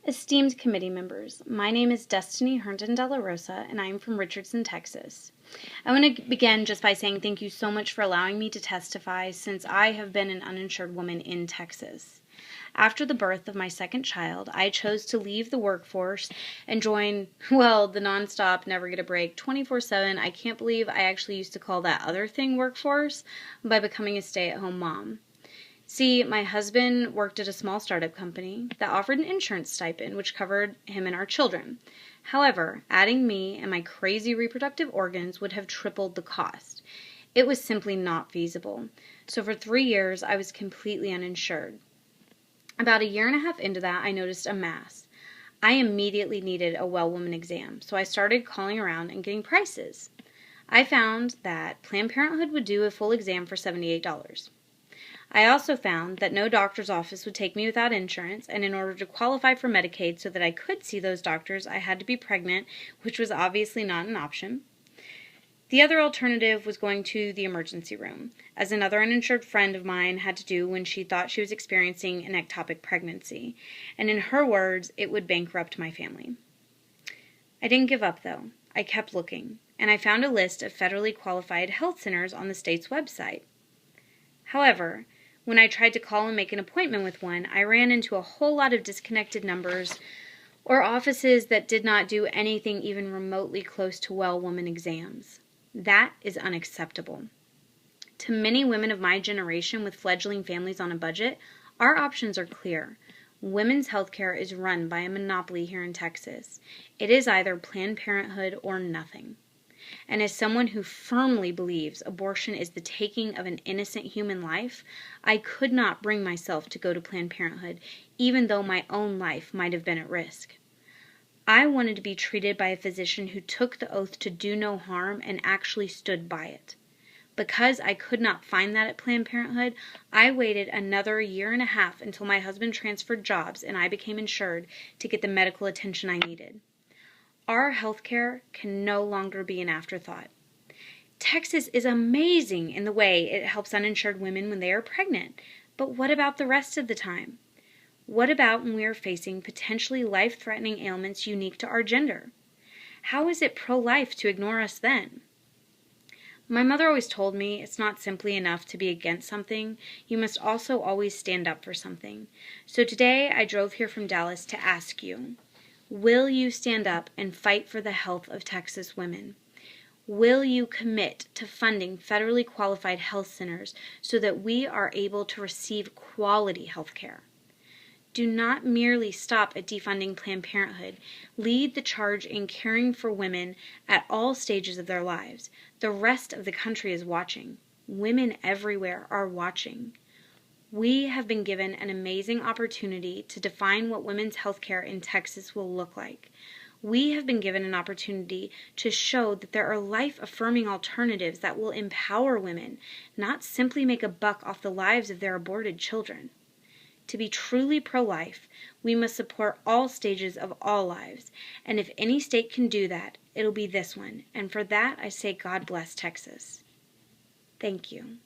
Esteemed committee members, my name is Destiny Herndon De La Rosa, and I am from Richardson, Texas. I want to begin just by saying thank you so much for allowing me to testify since I have been an uninsured woman in Texas. After the birth of my second child, I chose to leave the workforce and join, the nonstop, never get a break, 24/7, I can't believe I actually used to call that other thing workforce, by becoming a stay-at-home mom. See, my husband worked at a small startup company that offered an insurance stipend which covered him and our children. However, adding me and my crazy reproductive organs would have tripled the cost. It was simply not feasible. So for 3 years, I was completely uninsured. About a year and a half into that, I noticed a mass. I immediately needed a well woman exam, so I started calling around and getting prices. I found that Planned Parenthood would do a full exam for $78. I also found that no doctor's office would take me without insurance, and in order to qualify for Medicaid so that I could see those doctors, I had to be pregnant, which was obviously not an option. The other alternative was going to the emergency room, as another uninsured friend of mine had to do when she thought she was experiencing an ectopic pregnancy, and in her words, it would bankrupt my family. I didn't give up, though. I kept looking, and I found a list of federally qualified health centers on the state's website. However, when I tried to call and make an appointment with one, I ran into a whole lot of disconnected numbers or offices that did not do anything even remotely close to well woman exams. That is unacceptable. To many women of my generation with fledgling families on a budget, our options are clear. Women's health care is run by a monopoly here in Texas. It is either Planned Parenthood or nothing. And as someone who firmly believes abortion is the taking of an innocent human life, I could not bring myself to go to Planned Parenthood, even though my own life might have been at risk. I wanted to be treated by a physician who took the oath to do no harm and actually stood by it. Because I could not find that at Planned Parenthood, I waited another year and a half until my husband transferred jobs and I became insured to get the medical attention I needed. Our health care can no longer be an afterthought. Texas is amazing in the way it helps uninsured women when they are pregnant, but what about the rest of the time? What about when we are facing potentially life-threatening ailments unique to our gender? How is it pro-life to ignore us then? My mother always told me it's not simply enough to be against something, you must also always stand up for something. So today I drove here from Dallas to ask you, will you stand up and fight for the health of Texas women? Will you commit to funding federally qualified health centers so that we are able to receive quality health care? Do not merely stop at defunding Planned Parenthood. Lead the charge in caring for women at all stages of their lives. The rest of the country is watching. Women everywhere are watching. We have been given an amazing opportunity to define what women's health care in Texas will look like. We have been given an opportunity to show that there are life-affirming alternatives that will empower women, not simply make a buck off the lives of their aborted children. To be truly pro-life, we must support all stages of all lives, and if any state can do that, it'll be this one, and for that I say God bless Texas. Thank you.